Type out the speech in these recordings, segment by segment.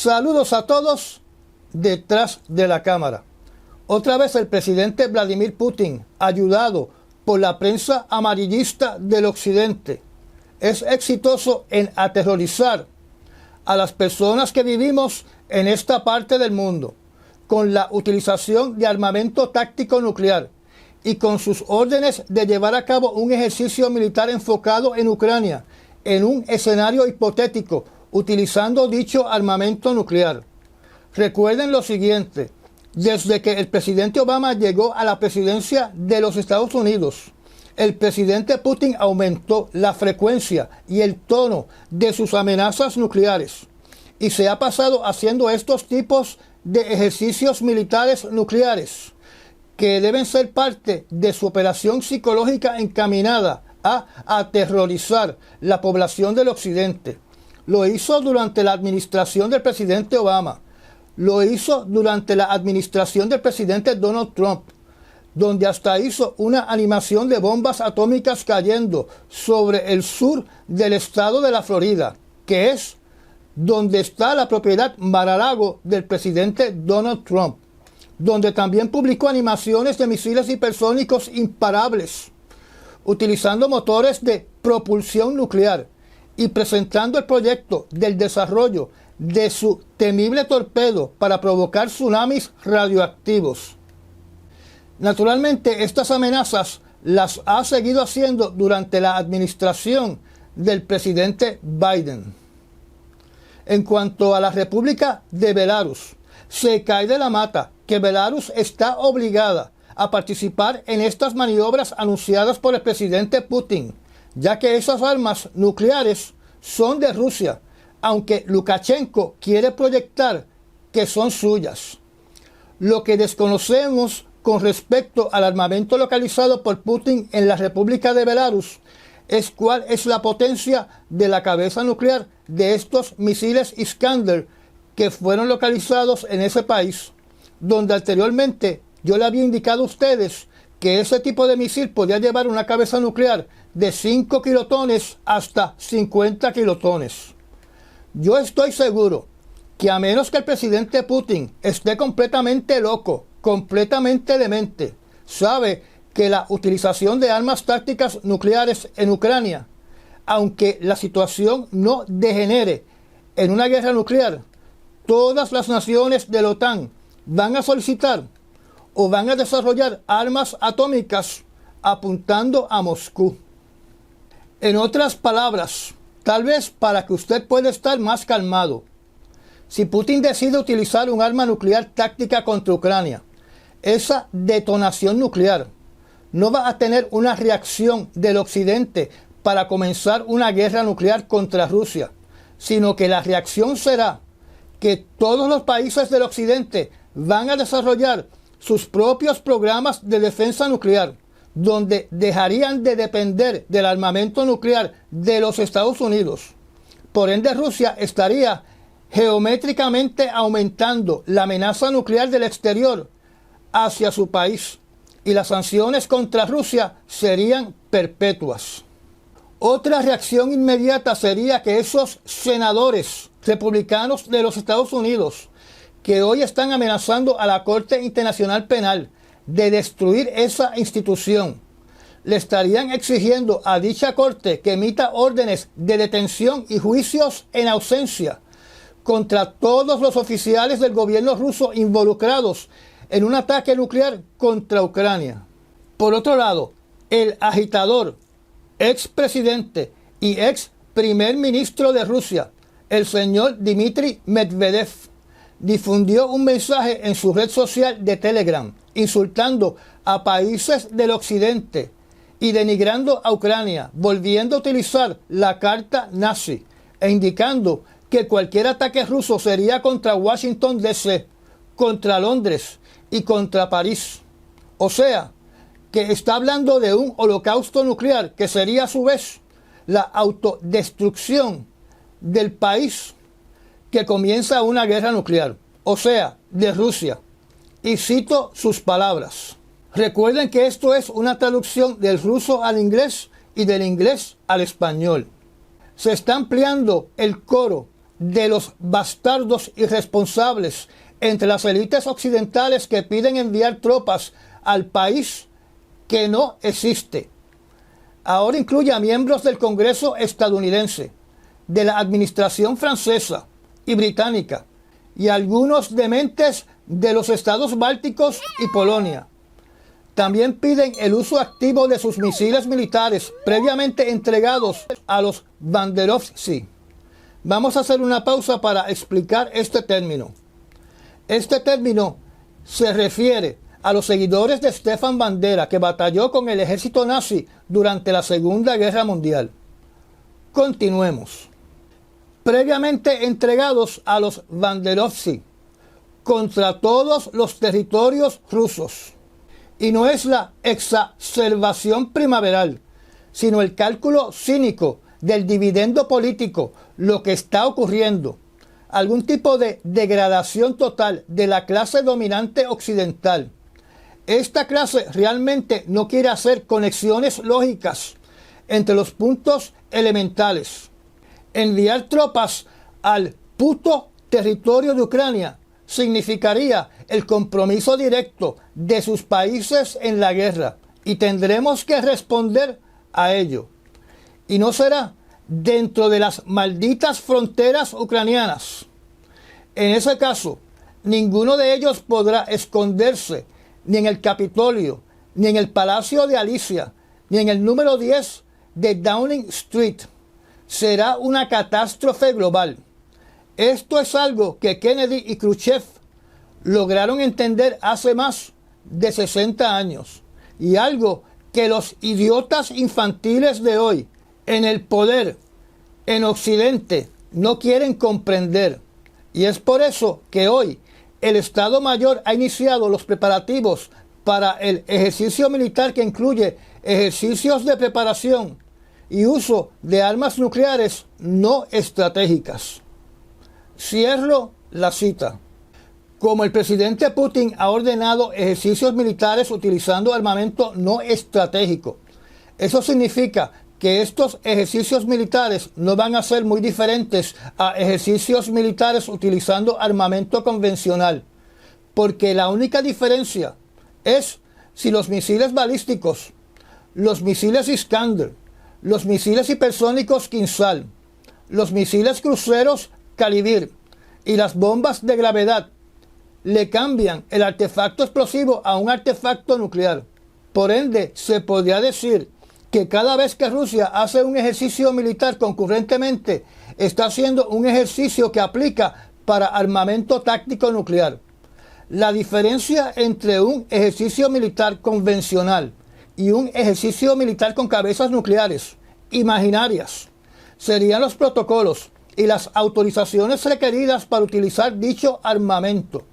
Saludos a todos detrás de la cámara. Otra vez el presidente Vladimir Putin, ayudado por la prensa amarillista del occidente, es exitoso en aterrorizar a las personas que vivimos en esta parte del mundo con la utilización de armamento táctico nuclear y con sus órdenes de llevar a cabo un ejercicio militar enfocado en Ucrania en un escenario hipotético utilizando dicho armamento nuclear. Recuerden lo siguiente: desde que el presidente Obama llegó a la presidencia de los Estados Unidos, el presidente Putin aumentó la frecuencia y el tono de sus amenazas nucleares y se ha pasado haciendo estos tipos de ejercicios militares nucleares que deben ser parte de su operación psicológica encaminada a aterrorizar la población del occidente. Lo hizo durante la administración del presidente Obama. Lo hizo durante la administración del presidente Donald Trump, donde hasta hizo una animación de bombas atómicas cayendo sobre el sur del estado de la Florida, que es donde está la propiedad Mar-a-Lago del presidente Donald Trump, donde también publicó animaciones de misiles hipersónicos imparables, utilizando motores de propulsión nuclear y presentando el proyecto del desarrollo de su temible torpedo para provocar tsunamis radioactivos. Naturalmente, estas amenazas las ha seguido haciendo durante la administración del presidente Biden. En cuanto a la República de Belarus, se cae de la mata que Belarus está obligada a participar en estas maniobras anunciadas por el presidente Putin, ya que esas armas nucleares son de Rusia, aunque Lukashenko quiere proyectar que son suyas. Lo que desconocemos con respecto al armamento localizado por Putin en la República de Belarus es cuál es la potencia de la cabeza nuclear de estos misiles Iskander que fueron localizados en ese país, donde anteriormente yo le había indicado a ustedes que ese tipo de misil podía llevar una cabeza nuclear de 5 kilotones hasta 50 kilotones. Yo estoy seguro que a menos que el presidente Putin esté completamente loco, completamente demente, sabe que la utilización de armas tácticas nucleares en Ucrania, aunque la situación no degenere en una guerra nuclear, todas las naciones de la OTAN van a solicitar o van a desarrollar armas atómicas apuntando a Moscú. En otras palabras, tal vez para que usted pueda estar más calmado, si Putin decide utilizar un arma nuclear táctica contra Ucrania, esa detonación nuclear no va a tener una reacción del occidente para comenzar una guerra nuclear contra Rusia, sino que la reacción será que todos los países del occidente van a desarrollar sus propios programas de defensa nuclear, donde dejarían de depender del armamento nuclear de los Estados Unidos. Por ende, Rusia estaría geométricamente aumentando la amenaza nuclear del exterior hacia su país, y las sanciones contra Rusia serían perpetuas. Otra reacción inmediata sería que esos senadores republicanos de los Estados Unidos, que hoy están amenazando a la Corte Internacional Penal de destruir esa institución, le estarían exigiendo a dicha corte que emita órdenes de detención y juicios en ausencia contra todos los oficiales del gobierno ruso involucrados en un ataque nuclear contra Ucrania. Por otro lado, el agitador, expresidente y ex primer ministro de Rusia, el señor Dmitry Medvedev, difundió un mensaje en su red social de Telegram, insultando a países del occidente y denigrando a Ucrania, volviendo a utilizar la carta nazi e indicando que cualquier ataque ruso sería contra Washington D.C., contra Londres y contra París. O sea, que está hablando de un holocausto nuclear que sería a su vez la autodestrucción del país que comienza una guerra nuclear, o sea, de Rusia. Y cito sus palabras. Recuerden que esto es una traducción del ruso al inglés y del inglés al español. Se está ampliando el coro de los bastardos irresponsables entre las élites occidentales que piden enviar tropas al país que no existe. Ahora incluye a miembros del Congreso estadounidense, de la administración francesa y británica, y algunos dementes de los estados bálticos y Polonia. También piden el uso activo de sus misiles militares previamente entregados a los Banderovci. Vamos a hacer una pausa para explicar este término. Este término se refiere a los seguidores de Stefan Bandera, que batalló con el ejército nazi durante la Segunda Guerra Mundial. Continuemos. Previamente entregados a los Banderovci contra todos los territorios rusos. Y no es la exacerbación primaveral, sino el cálculo cínico del dividendo político lo que está ocurriendo. Algún tipo de degradación total de la clase dominante occidental. Esta clase realmente no quiere hacer conexiones lógicas entre los puntos elementales. Enviar tropas al puto territorio de Ucrania significaría el compromiso directo de sus países en la guerra y tendremos que responder a ello. Y no será dentro de las malditas fronteras ucranianas. En ese caso, ninguno de ellos podrá esconderse ni en el Capitolio, ni en el Palacio de Alicia, ni en el número 10 de Downing Street. Será una catástrofe global. Esto es algo que Kennedy y Khrushchev lograron entender hace más de 60 años y algo que los idiotas infantiles de hoy en el poder en Occidente no quieren comprender. Y es por eso que hoy el Estado Mayor ha iniciado los preparativos para el ejercicio militar que incluye ejercicios de preparación y uso de armas nucleares no estratégicas. Cierro la cita. Como el presidente Putin ha ordenado ejercicios militares utilizando armamento no estratégico, eso significa que estos ejercicios militares no van a ser muy diferentes a ejercicios militares utilizando armamento convencional, porque la única diferencia es si los misiles balísticos, los misiles Iskander, los misiles hipersónicos Kinzhal, los misiles cruceros Kalibir y las bombas de gravedad le cambian el artefacto explosivo a un artefacto nuclear. Por ende, se podría decir que cada vez que Rusia hace un ejercicio militar concurrentemente, está haciendo un ejercicio que aplica para armamento táctico nuclear. La diferencia entre un ejercicio militar convencional y un ejercicio militar con cabezas nucleares imaginarias serían los protocolos y las autorizaciones requeridas para utilizar dicho armamento.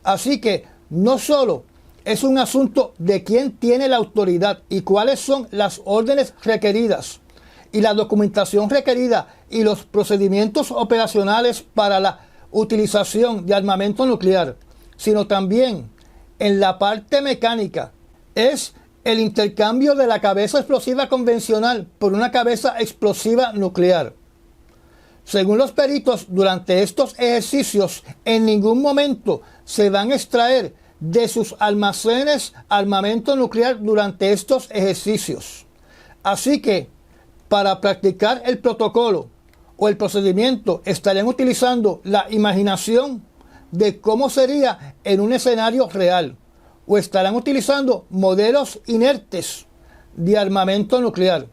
Así que no solo es un asunto de quién tiene la autoridad y cuáles son las órdenes requeridas y la documentación requerida y los procedimientos operacionales para la utilización de armamento nuclear, sino también en la parte mecánica. Es el intercambio de la cabeza explosiva convencional por una cabeza explosiva nuclear. Según los peritos, durante estos ejercicios en ningún momento se van a extraer de sus almacenes armamento nuclear durante estos ejercicios. Así que, para practicar el protocolo o el procedimiento, estarían utilizando la imaginación de cómo sería en un escenario real, o estarán utilizando modelos inertes de armamento nuclear.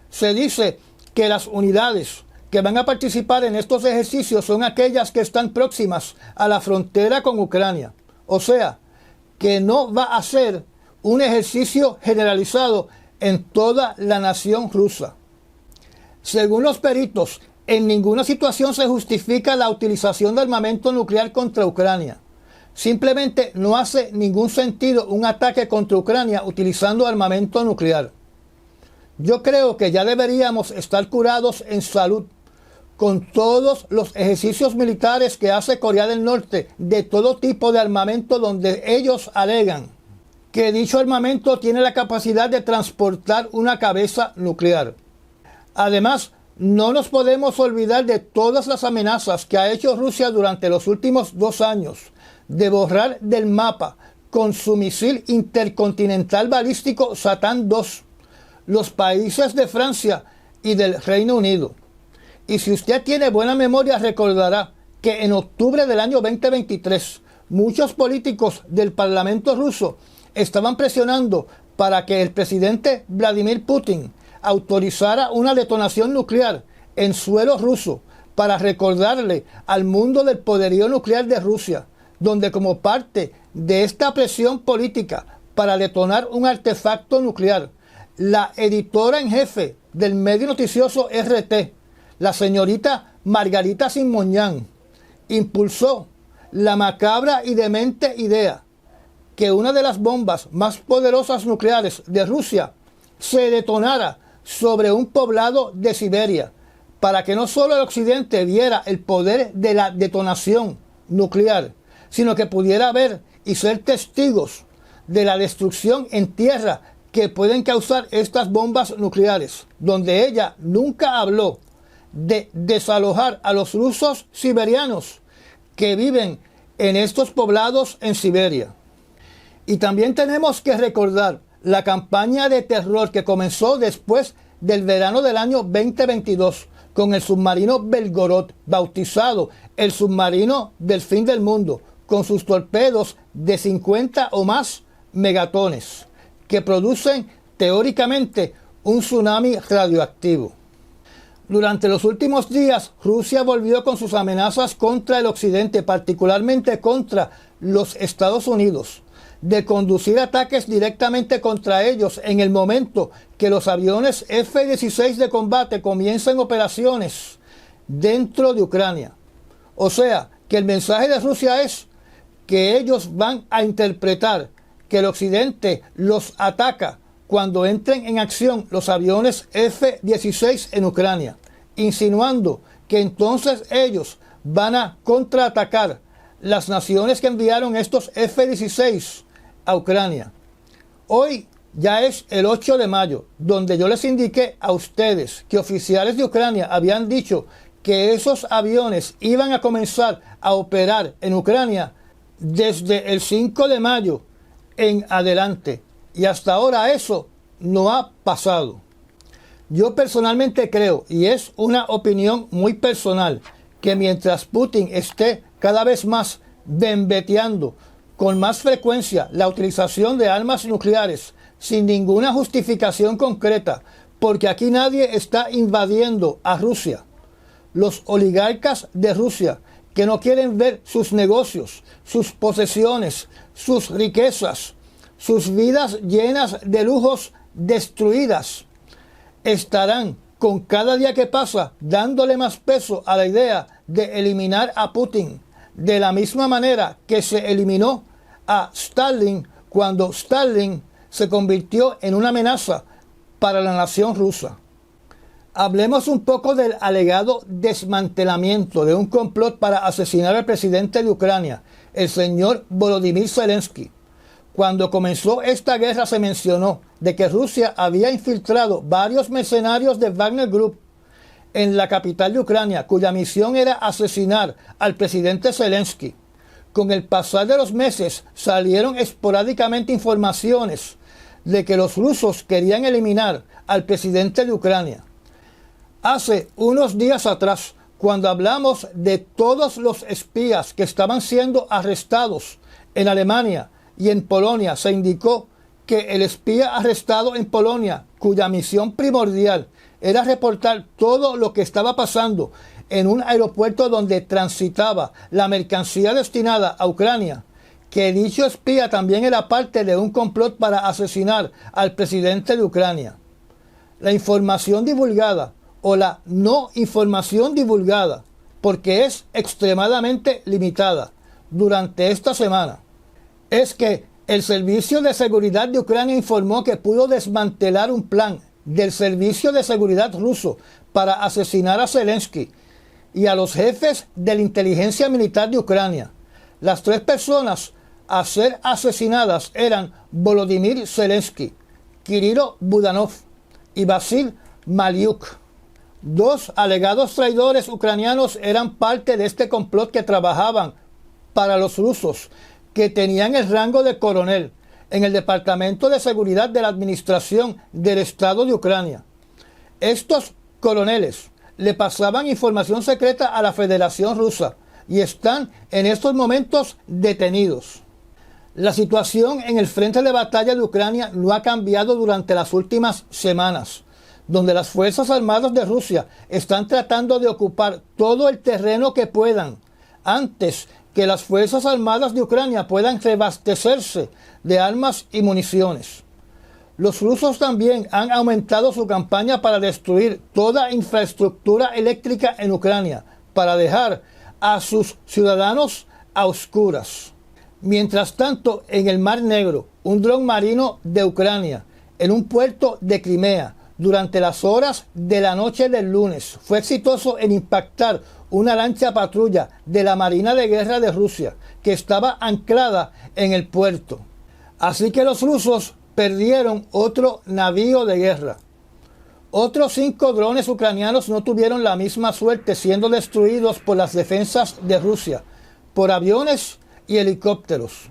Se dice que las unidades que van a participar en estos ejercicios son aquellas que están próximas a la frontera con Ucrania. O sea, que no va a ser un ejercicio generalizado en toda la nación rusa. Según los peritos, en ninguna situación se justifica la utilización de armamento nuclear contra Ucrania. Simplemente no hace ningún sentido un ataque contra Ucrania utilizando armamento nuclear. Yo creo que ya deberíamos estar curados en salud con todos los ejercicios militares que hace Corea del Norte de todo tipo de armamento, donde ellos alegan que dicho armamento tiene la capacidad de transportar una cabeza nuclear. Además, No nos podemos olvidar de todas las amenazas que ha hecho Rusia durante los últimos 2 años de borrar del mapa con su misil intercontinental balístico Satán II los países de Francia y del Reino Unido. Y si usted tiene buena memoria, recordará que en octubre del año 2023 muchos políticos del Parlamento ruso estaban presionando para que el presidente Vladimir Putin autorizara una detonación nuclear en suelo ruso para recordarle al mundo del poderío nuclear de Rusia, donde como parte de esta presión política para detonar un artefacto nuclear, la editora en jefe del medio noticioso RT, la señorita Margarita Simonyan, impulsó la macabra y demente idea que una de las bombas más poderosas nucleares de Rusia se detonara sobre un poblado de Siberia, para que no solo el occidente viera el poder de la detonación nuclear, sino que pudiera ver y ser testigos de la destrucción en tierra que pueden causar estas bombas nucleares, donde ella nunca habló de desalojar a los rusos siberianos que viven en estos poblados en Siberia. Y también tenemos que recordar la campaña de terror que comenzó después del verano del año 2022 con el submarino Belgorod, bautizado el submarino del fin del mundo, con sus torpedos de 50 o más megatones, que producen teóricamente un tsunami radioactivo. Durante los últimos días, Rusia volvió con sus amenazas contra el occidente, particularmente contra los Estados Unidos, de conducir ataques directamente contra ellos en el momento que los aviones F-16 de combate comiencen operaciones dentro de Ucrania. O sea, que el mensaje de Rusia es que ellos van a interpretar que el occidente los ataca cuando entren en acción los aviones F-16 en Ucrania, insinuando que entonces ellos van a contraatacar las naciones que enviaron estos F-16 a Ucrania. Hoy ya es el 8 de mayo, donde yo les indiqué a ustedes que oficiales de Ucrania habían dicho que esos aviones iban a comenzar a operar en Ucrania desde el 5 de mayo en adelante. Y hasta ahora eso no ha pasado. Yo personalmente creo, y es una opinión muy personal, que mientras Putin esté cada vez más bembeteando con más frecuencia la utilización de armas nucleares sin ninguna justificación concreta, porque aquí nadie está invadiendo a Rusia. Los oligarcas de Rusia que no quieren ver sus negocios, sus posesiones, sus riquezas, sus vidas llenas de lujos destruidas, estarán con cada día que pasa dándole más peso a la idea de eliminar a Putin, de la misma manera que se eliminó a Stalin cuando Stalin se convirtió en una amenaza para la nación rusa. Hablemos un poco del alegado desmantelamiento de un complot para asesinar al presidente de Ucrania, el señor Volodymyr Zelensky. Cuando comenzó esta guerra se mencionó de que Rusia había infiltrado varios mercenarios de Wagner Group en la capital de Ucrania, cuya misión era asesinar al presidente Zelensky. Con el pasar de los meses salieron esporádicamente informaciones de que los rusos querían eliminar al presidente de Ucrania. Hace unos días atrás, cuando hablamos de todos los espías que estaban siendo arrestados en Alemania y en Polonia, se indicó que el espía arrestado en Polonia, cuya misión primordial era reportar todo lo que estaba pasando en un aeropuerto donde transitaba la mercancía destinada a Ucrania, que dicho espía también era parte de un complot para asesinar al presidente de Ucrania. La información divulgada o la no información divulgada, porque es extremadamente limitada durante esta semana, es que el Servicio de Seguridad de Ucrania informó que pudo desmantelar un plan del Servicio de Seguridad ruso para asesinar a Zelensky y a los jefes de la inteligencia militar de Ucrania. Las 3 personas a ser asesinadas eran Volodymyr Zelensky, Kirilo Budanov y Vasil Maliuk. 2 alegados traidores ucranianos eran parte de este complot que trabajaban para los rusos, que tenían el rango de coronel en el Departamento de Seguridad de la Administración del Estado de Ucrania. Estos coroneles le pasaban información secreta a la Federación Rusa y están en estos momentos detenidos. La situación en el frente de batalla de Ucrania no ha cambiado durante las últimas semanas, donde las Fuerzas Armadas de Rusia están tratando de ocupar todo el terreno que puedan antes que las Fuerzas Armadas de Ucrania puedan reabastecerse de armas y municiones. Los rusos también han aumentado su campaña para destruir toda infraestructura eléctrica en Ucrania, para dejar a sus ciudadanos a oscuras. Mientras tanto, en el Mar Negro, un dron marino de Ucrania, en un puerto de Crimea, durante las horas de la noche del lunes, fue exitoso en impactar una lancha patrulla de la Marina de Guerra de Rusia, que estaba anclada en el puerto. Así que los rusos perdieron otro navío de guerra. Otros 5 drones ucranianos no tuvieron la misma suerte, siendo destruidos por las defensas de Rusia, por aviones y helicópteros.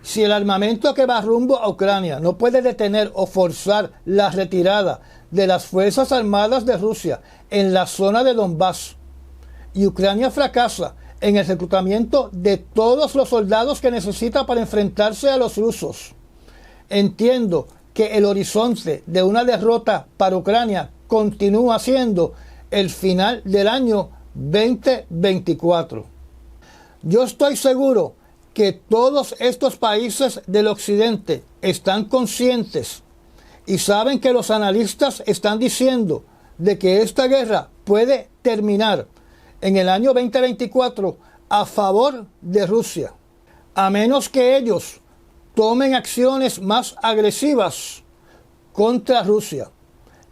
Si el armamento que va rumbo a Ucrania no puede detener o forzar la retirada de las Fuerzas Armadas de Rusia en la zona de Donbass, y Ucrania fracasa en el reclutamiento de todos los soldados que necesita para enfrentarse a los rusos, entiendo que el horizonte de una derrota para Ucrania continúa siendo el final del año 2024. Yo estoy seguro que todos estos países del occidente están conscientes y saben que los analistas están diciendo de que esta guerra puede terminar en el año 2024 a favor de Rusia, a menos que ellos tomen acciones más agresivas contra Rusia.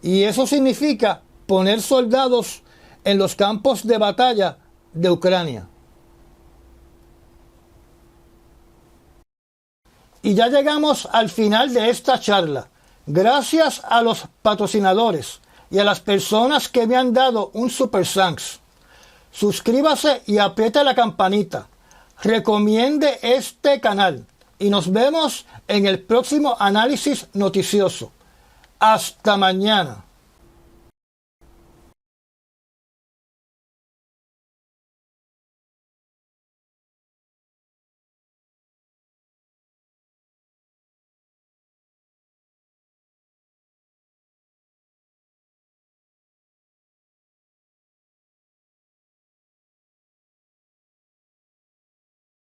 Y eso significa poner soldados en los campos de batalla de Ucrania. Y ya llegamos al final de esta charla. Gracias a los patrocinadores y a las personas que me han dado un Super Thanks. Suscríbase y apriete la campanita. Recomiende este canal. Y nos vemos en el próximo análisis noticioso. Hasta mañana.